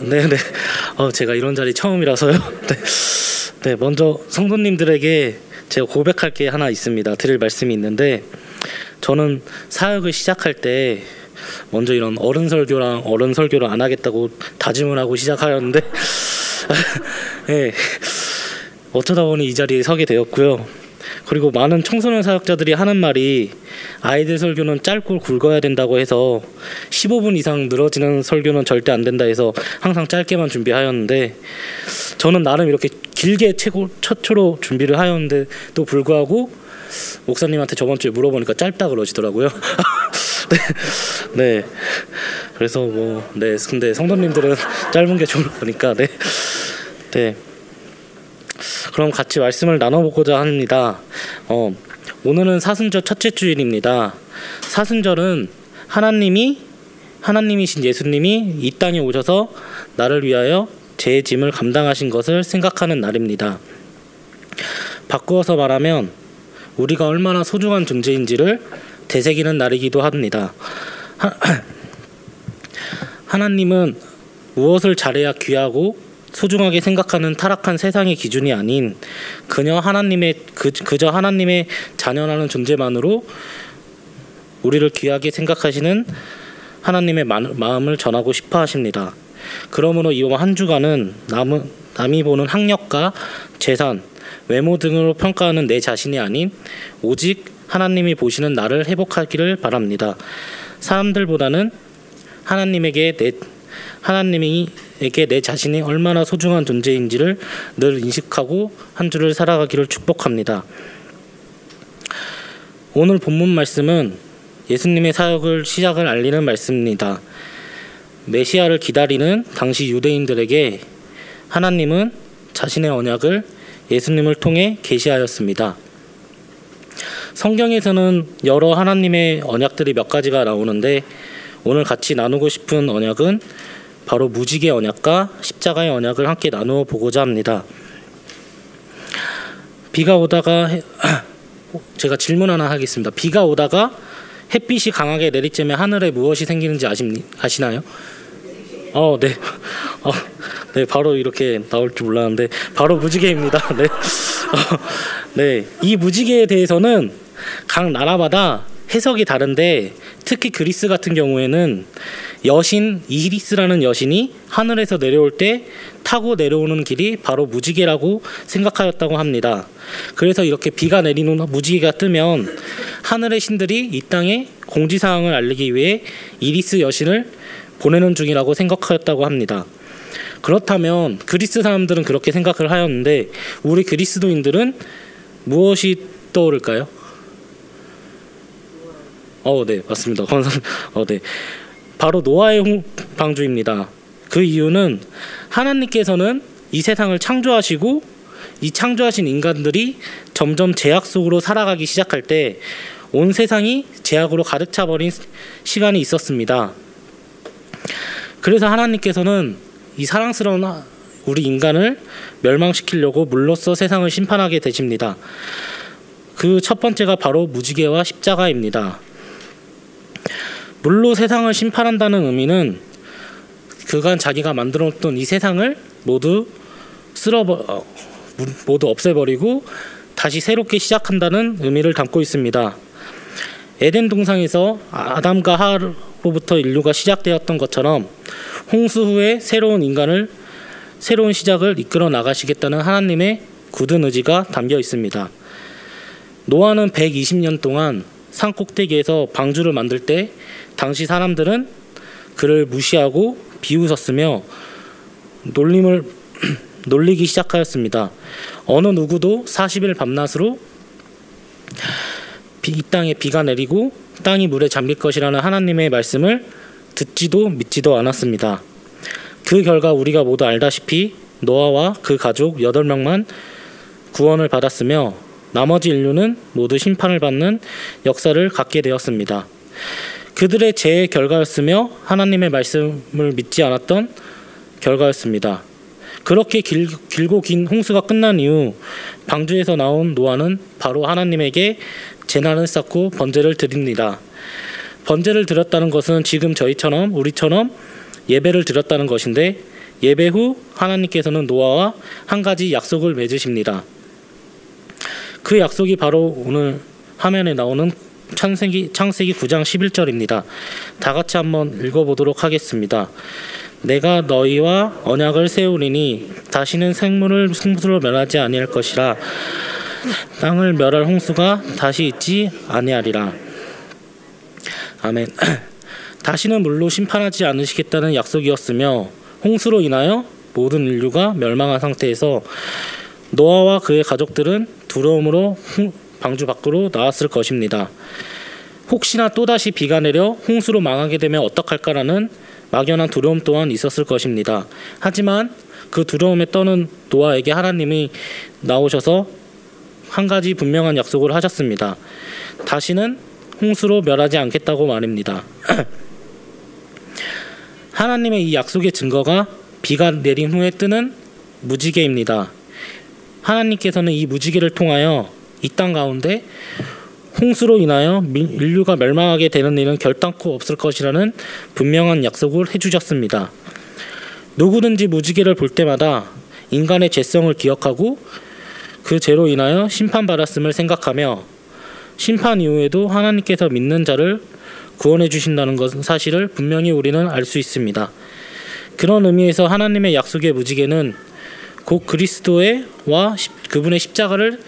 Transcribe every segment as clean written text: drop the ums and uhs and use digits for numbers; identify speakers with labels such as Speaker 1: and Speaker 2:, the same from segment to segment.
Speaker 1: 네네. 제가 이런 자리 처음이라서요. 네. 네, 먼저 성도님들에게 제가 고백할 게 하나 있습니다. 드릴 말씀이 있는데, 저는 사역을 시작할 때 먼저 이런 어른 설교를 안 하겠다고 다짐을 하고 시작하였는데 네, 어쩌다 보니 이 자리에 서게 되었고요. 그리고 많은 청소년 사역자들이 하는 말이 아이들 설교는 짧고 굵어야 된다고 해서 15분 이상 늘어지는 설교는 절대 안 된다 해서 항상 짧게만 준비하였는데, 저는 나름 이렇게 길게 최초로 준비를 하였는데 또 불구하고 목사님한테 저번 주에 물어보니까 짧다 그러시더라고요. 네, 네. 그래서 네. 근데 성도님들은 짧은 게 좋을 거니까, 네, 네. 그럼 같이 말씀을 나눠보고자 합니다. 오늘은 사순절 첫째 주일입니다. 사순절은 하나님이신 예수님이 이 땅에 오셔서 나를 위하여 제 짐을 감당하신 것을 생각하는 날입니다. 바꾸어서 말하면 우리가 얼마나 소중한 존재인지를 되새기는 날이기도 합니다. 하나님은 무엇을 잘해야 귀하고 소중하게 생각하는 타락한 세상의 기준이 아닌 그저 하나님의 자녀라는 존재만으로 우리를 귀하게 생각하시는 하나님의 마음을 전하고 싶어 하십니다. 그러므로 이번 한 주간은 남이 보는 학력과 재산, 외모 등으로 평가하는 내 자신이 아닌 오직 하나님이 보시는 나를 회복하기를 바랍니다. 사람들보다는 하나님에게 내 자신이 얼마나 소중한 존재인지를 늘 인식하고 한 주를 살아가기를 축복합니다. 오늘 본문 말씀은 예수님의 사역을 시작을 알리는 말씀입니다. 메시아를 기다리는 당시 유대인들에게 하나님은 자신의 언약을 예수님을 통해 계시하였습니다. 성경에서는 여러 하나님의 언약들이 몇 가지가 나오는데, 오늘 같이 나누고 싶은 언약은 바로 무지개 언약과 십자가의 언약을 함께 나누어 보고자 합니다. 비가 오다가 제가 질문 하나 하겠습니다. 비가 오다가 햇빛이 강하게 내리쬐면 하늘에 무엇이 생기는지 아시나요? 네. 네, 바로 이렇게 나올 줄 몰랐는데 바로 무지개입니다. 네. 네, 이 무지개에 대해서는 각 나라마다 해석이 다른데, 특히 그리스 같은 경우에는 여신 이리스라는 여신이 하늘에서 내려올 때 타고 내려오는 길이 바로 무지개라고 생각하였다고 합니다. 그래서 이렇게 비가 내리는 무지개가 뜨면 하늘의 신들이 이 땅에 공지사항을 알리기 위해 이리스 여신을 보내는 중이라고 생각하였다고 합니다. 그렇다면 그리스 사람들은 그렇게 생각을 하였는데, 우리 그리스도인들은 무엇이 떠오를까요? 네, 맞습니다. 감사합니다. 네. 바로 노아의 방주입니다. 그 이유는 하나님께서는 이 세상을 창조하시고 이 창조하신 인간들이 점점 죄악 속으로 살아가기 시작할 때 온 세상이 죄악으로 가득 차버린 시간이 있었습니다. 그래서 하나님께서는 이 사랑스러운 우리 인간을 멸망시키려고 물로써 세상을 심판하게 되십니다. 그 첫 번째가 바로 무지개와 십자가입니다. 물로 세상을 심판한다는 의미는 그간 자기가 만들어놓던 이 세상을 모두 없애버리고 다시 새롭게 시작한다는 의미를 담고 있습니다. 에덴 동산에서 아담과 하와로부터 인류가 시작되었던 것처럼 홍수 후에 새로운 시작을 이끌어 나가시겠다는 하나님의 굳은 의지가 담겨 있습니다. 노아는 120년 동안 산 꼭대기에서 방주를 만들 때 당시 사람들은 그를 무시하고 비웃었으며 놀리기 시작하였습니다. 어느 누구도 40일 밤낮으로 이 땅에 비가 내리고 땅이 물에 잠길 것이라는 하나님의 말씀을 듣지도 믿지도 않았습니다. 그 결과 우리가 모두 알다시피 노아와 그 가족 8명만 구원을 받았으며 나머지 인류는 모두 심판을 받는 역사를 갖게 되었습니다. 그들의 죄의 결과였으며 하나님의 말씀을 믿지 않았던 결과였습니다. 그렇게 길고 긴 홍수가 끝난 이후 방주에서 나온 노아는 바로 하나님에게 재난을 쌓고 번제를 드립니다. 번제를 드렸다는 것은 지금 우리처럼 예배를 드렸다는 것인데, 예배 후 하나님께서는 노아와 한 가지 약속을 맺으십니다. 그 약속이 바로 오늘 화면에 나오는 창세기 9장 11절입니다. 다 같이 한번 읽어보도록 하겠습니다. 내가 너희와 언약을 세우리니 다시는 생물을 홍수로 멸하지 아니할 것이라. 땅을 멸할 홍수가 다시 있지 아니하리라. 아멘. 다시는 물로 심판하지 않으시겠다는 약속이었으며 홍수로 인하여 모든 인류가 멸망한 상태에서 노아와 그의 가족들은 두려움으로 방주 밖으로 나왔을 것입니다. 혹시나 또다시 비가 내려 홍수로 망하게 되면 어떡할까라는 막연한 두려움 또한 있었을 것입니다. 하지만 그 두려움에 떠는 노아에게 하나님이 나오셔서 한 가지 분명한 약속을 하셨습니다. 다시는 홍수로 멸하지 않겠다고 말입니다. 하나님의 이 약속의 증거가 비가 내린 후에 뜨는 무지개입니다. 하나님께서는 이 무지개를 통하여 이 땅 가운데 홍수로 인하여 인류가 멸망하게 되는 일은 결단코 없을 것이라는 분명한 약속을 해주셨습니다. 누구든지 무지개를 볼 때마다 인간의 죄성을 기억하고 그 죄로 인하여 심판받았음을 생각하며 심판 이후에도 하나님께서 믿는 자를 구원해 주신다는 것 사실을 분명히 우리는 알 수 있습니다. 그런 의미에서 하나님의 약속의 무지개는 곧 그리스도와 그분의 십자가를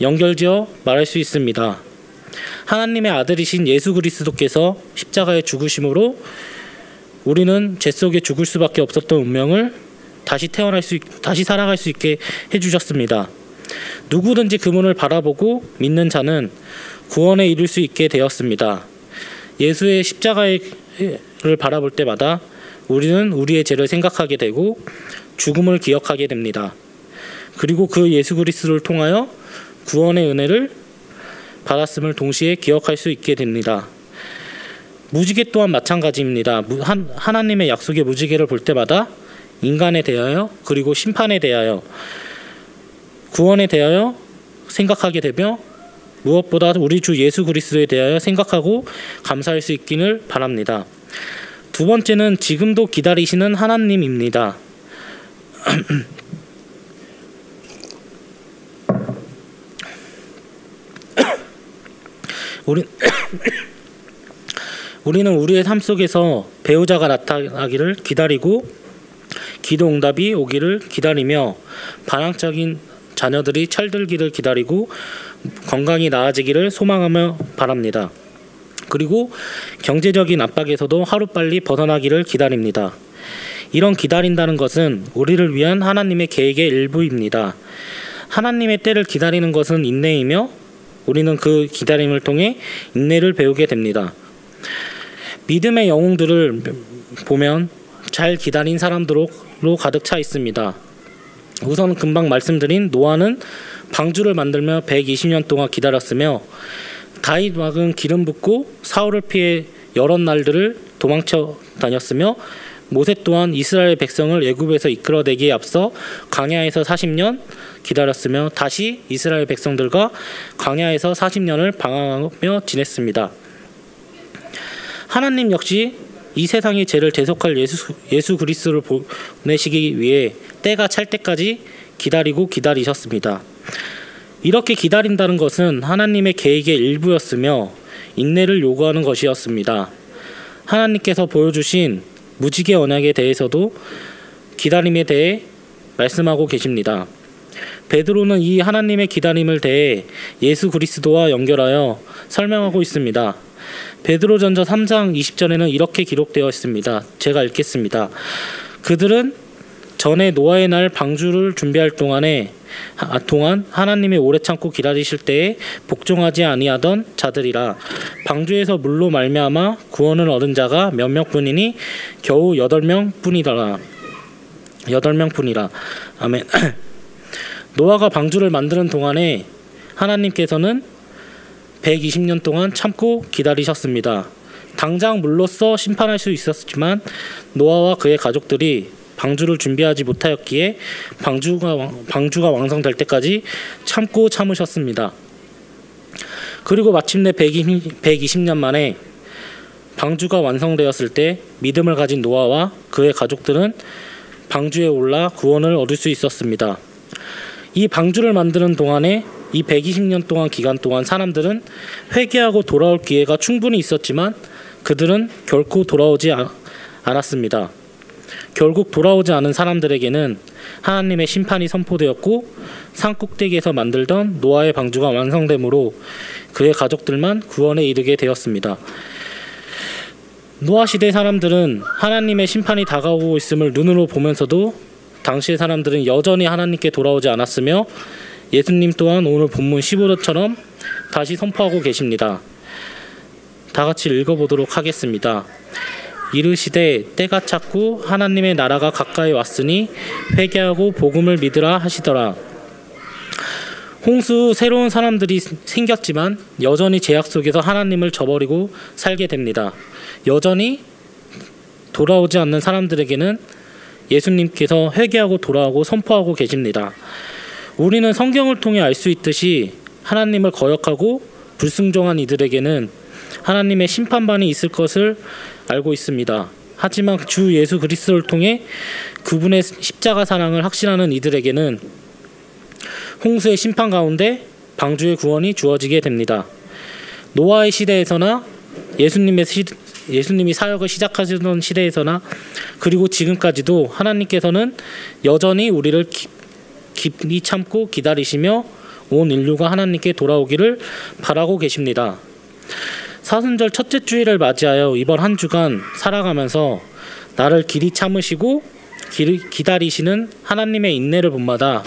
Speaker 1: 연결지어 말할 수 있습니다. 하나님의 아들이신 예수 그리스도께서 십자가에 죽으심으로 우리는 죄 속에 죽을 수밖에 없었던 운명을 다시 살아갈 수 있게 해주셨습니다. 누구든지 그분을 바라보고 믿는 자는 구원에 이를 수 있게 되었습니다. 예수의 십자가를 바라볼 때마다 우리는 우리의 죄를 생각하게 되고 죽음을 기억하게 됩니다. 그리고 그 예수 그리스도를 통하여 구원의 은혜를 받았음을 동시에 기억할 수 있게 됩니다. 무지개 또한 마찬가지입니다. 하나님의 약속의 무지개를 볼 때마다 인간에 대하여 그리고 심판에 대하여 구원에 대하여 생각하게 되며 무엇보다 우리 주 예수 그리스도에 대하여 생각하고 감사할 수 있기를 바랍니다. 두 번째는 지금도 기다리시는 하나님입니다. 우리는 우리의 삶 속에서 배우자가 나타나기를 기다리고 기도 응답이 오기를 기다리며 반항적인 자녀들이 철들기를 기다리고 건강이 나아지기를 소망하며 바랍니다. 그리고 경제적인 압박에서도 하루빨리 벗어나기를 기다립니다. 이런 기다린다는 것은 우리를 위한 하나님의 계획의 일부입니다. 하나님의 때를 기다리는 것은 인내이며 우리는 그 기다림을 통해 인내를 배우게 됩니다. 믿음의 영웅들을 보면 잘 기다린 사람들로 가득 차 있습니다. 우선 금방 말씀드린 노아는 방주를 만들며 120년 동안 기다렸으며 다윗 왕은 기름 붓고 사울을 피해 여러 날들을 도망쳐 다녔으며 모세 또한 이스라엘 백성을 애굽에서 이끌어내기에 앞서 광야에서 40년 기다렸으며 다시 이스라엘 백성들과 광야에서 40년을 방황하며 지냈습니다. 하나님 역시 이 세상의 죄를 대속할 예수 그리스도를 보내시기 위해 때가 찰 때까지 기다리셨습니다. 이렇게 기다린다는 것은 하나님의 계획의 일부였으며 인내를 요구하는 것이었습니다. 하나님께서 보여주신 무지개 언약에 대해서도 기다림에 대해 말씀하고 계십니다. 베드로는 이 하나님의 기다림을 대해 예수 그리스도와 연결하여 설명하고 있습니다. 베드로전서 3장 20절에는 이렇게 기록되어 있습니다. 제가 읽겠습니다. 그들은 전에 노아의 날 방주를 준비할 동안 하나님이 오래 참고 기다리실 때에 복종하지 아니하던 자들이라. 방주에서 물로 말미암아 구원을 얻은 자가 몇 명뿐이니 겨우 8명뿐이라. 아멘. 노아가 방주를 만드는 동안에 하나님께서는 120년 동안 참고 기다리셨습니다. 당장 물로써 심판할 수 있었지만 노아와 그의 가족들이 방주를 준비하지 못하였기에 방주가 완성될 때까지 참으셨습니다. 그리고 마침내 120년 만에 방주가 완성되었을 때 믿음을 가진 노아와 그의 가족들은 방주에 올라 구원을 얻을 수 있었습니다. 이 방주를 만드는 동안에 이 120년 동안 기간 동안 사람들은 회개하고 돌아올 기회가 충분히 있었지만 그들은 결코 돌아오지 않았습니다. 결국 돌아오지 않은 사람들에게는 하나님의 심판이 선포되었고 산꼭대기에서 만들던 노아의 방주가 완성되므로 그의 가족들만 구원에 이르게 되었습니다. 노아 시대 사람들은 하나님의 심판이 다가오고 있음을 눈으로 보면서도 당시의 사람들은 여전히 하나님께 돌아오지 않았으며 예수님 또한 오늘 본문 15절처럼 다시 선포하고 계십니다. 다 같이 읽어보도록 하겠습니다. 이르시되 때가 찼고 하나님의 나라가 가까이 왔으니 회개하고 복음을 믿으라 하시더라. 홍수 후 새로운 사람들이 생겼지만 여전히 죄악 속에서 하나님을 저버리고 살게 됩니다. 여전히 돌아오지 않는 사람들에게는 예수님께서 회개하고 돌아오고 선포하고 계십니다. 우리는 성경을 통해 알 수 있듯이 하나님을 거역하고 불순종한 이들에게는 하나님의 심판반이 있을 것을 알고 있습니다. 하지만 주 예수 그리스도를 통해 그분의 십자가 사랑을 확신하는 이들에게는 홍수의 심판 가운데 방주의 구원이 주어지게 됩니다. 노아의 시대에서나 예수님이 사역을 시작하시던 시대에서나 그리고 지금까지도 하나님께서는 여전히 우리를 깊이 참고 기다리시며 온 인류가 하나님께 돌아오기를 바라고 계십니다. 사순절 첫째 주일을 맞이하여 이번 한 주간 살아가면서 나를 길이 참으시고 기다리시는 하나님의 인내를 본마다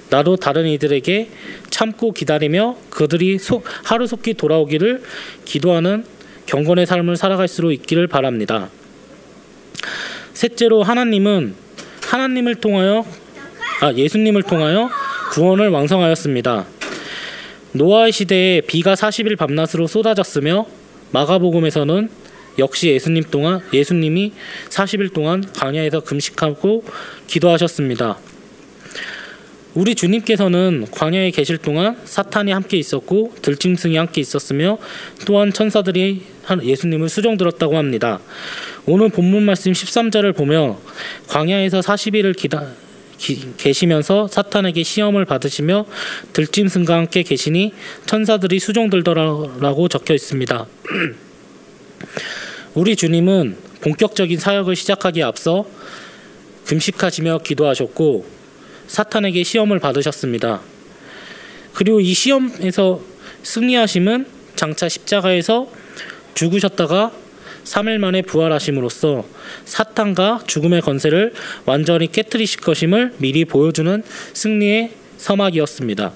Speaker 1: 나도 다른 이들에게 참고 기다리며 그들이 하루속히 돌아오기를 기도하는 경건의 삶을 살아갈 수 있기를 바랍니다. 셋째로 예수님을 통하여 구원을 완성하였습니다. 노아의 시대에 비가 40일 밤낮으로 쏟아졌으며 마가복음에서는 역시 예수님이 40일 동안 광야에서 금식하고 기도하셨습니다. 우리 주님께서는 광야에 계실 동안 사탄이 함께 있었고 들짐승이 함께 있었으며 또한 천사들이 예수님을 수종들었다고 합니다. 오늘 본문 말씀 13절을 보며 광야에서 40일을 계시면서 사탄에게 시험을 받으시며 들짐승과 함께 계시니 천사들이 수종들더라라고 적혀 있습니다. 우리 주님은 본격적인 사역을 시작하기에 앞서 금식하시며 기도하셨고 사탄에게 시험을 받으셨습니다. 그리고 이 시험에서 승리하심은 장차 십자가에서 죽으셨다가 3일 만에 부활하심으로써 사탄과 죽음의 권세를 완전히 깨뜨리실 것임을 미리 보여주는 승리의 서막이었습니다.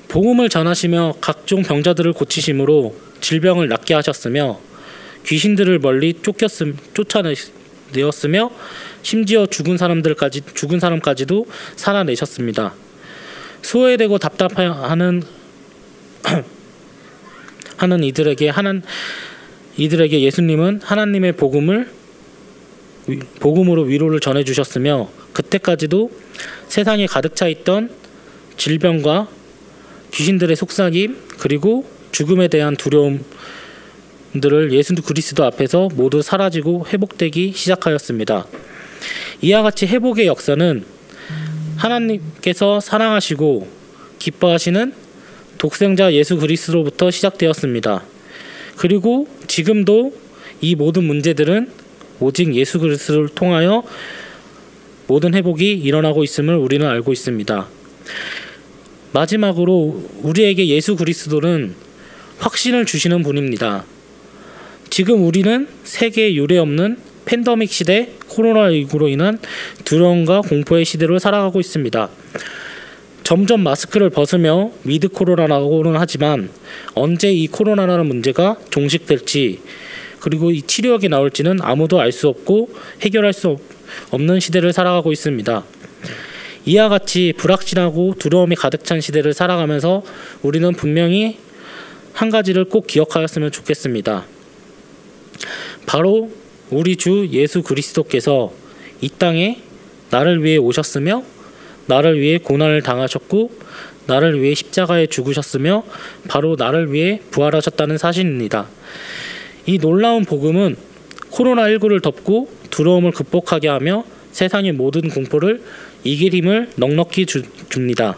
Speaker 1: 복음을 전하시며 각종 병자들을 고치심으로 질병을 낫게 하셨으며 귀신들을 멀리 쫓아내었으며 심지어 죽은 사람까지도 살아내셨습니다. 소외되고 답답해하는 이들에게 예수님은 하나님의 복음으로 위로를 전해 주셨으며 그때까지도 세상에 가득 차 있던 질병과 귀신들의 속삭임 그리고 죽음에 대한 두려움들을 예수 그리스도 앞에서 모두 사라지고 회복되기 시작하였습니다. 이와 같이 회복의 역사는 하나님께서 사랑하시고 기뻐하시는 독생자 예수 그리스도로부터 시작되었습니다. 그리고 지금도 이 모든 문제들은 오직 예수 그리스도를 통하여 모든 회복이 일어나고 있음을 우리는 알고 있습니다. 마지막으로 우리에게 예수 그리스도는 확신을 주시는 분입니다. 지금 우리는 세계에 유례없는 팬데믹 시대 코로나19로 인한 두려움과 공포의 시대로 살아가고 있습니다. 점점 마스크를 벗으며 위드 코로나라고는 하지만 언제 이 코로나라는 문제가 종식될지 그리고 이 치료약이 나올지는 아무도 알 수 없고 해결할 수 없는 시대를 살아가고 있습니다. 이와 같이 불확실하고 두려움이 가득 찬 시대를 살아가면서 우리는 분명히 한 가지를 꼭 기억하였으면 좋겠습니다. 바로 우리 주 예수 그리스도께서 이 땅에 나를 위해 오셨으며 나를 위해 고난을 당하셨고 나를 위해 십자가에 죽으셨으며 바로 나를 위해 부활하셨다는 사실입니다. 이 놀라운 복음은 코로나19를 덮고 두려움을 극복하게 하며 세상의 모든 공포를 이길 힘을 넉넉히 줍니다.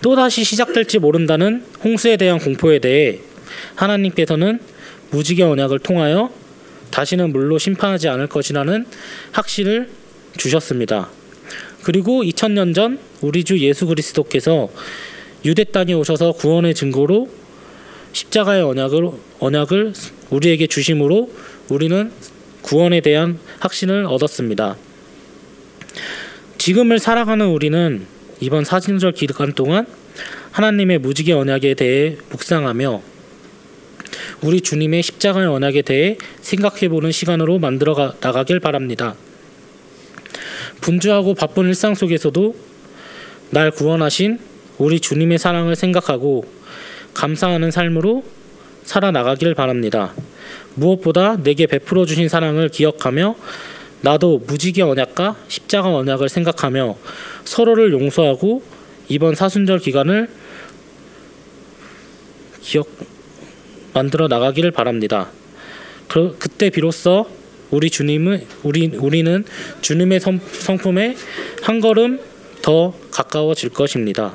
Speaker 1: 또다시 시작될지 모른다는 홍수에 대한 공포에 대해 하나님께서는 무지개 언약을 통하여 다시는 물로 심판하지 않을 것이라는 확신을 주셨습니다. 그리고 2000년 전 우리 주 예수 그리스도께서 유대 땅에 오셔서 구원의 증거로 십자가의 언약을 우리에게 주심으로 우리는 구원에 대한 확신을 얻었습니다. 지금을 살아가는 우리는 이번 사순절 기간 동안 하나님의 무지개 언약에 대해 묵상하며 우리 주님의 십자가의 언약에 대해 생각해보는 시간으로 만들어 나가길 바랍니다. 분주하고 바쁜 일상 속에서도 날 구원하신 우리 주님의 사랑을 생각하고 감사하는 삶으로 살아나가길 바랍니다. 무엇보다 내게 베풀어 주신 사랑을 기억하며 나도 무지개 언약과 십자가 언약을 생각하며 서로를 용서하고 이번 사순절 기간을 만들어 나가기를 바랍니다. 그때 비로소 우리는 주님의 성품에 한 걸음 더 가까워질 것입니다.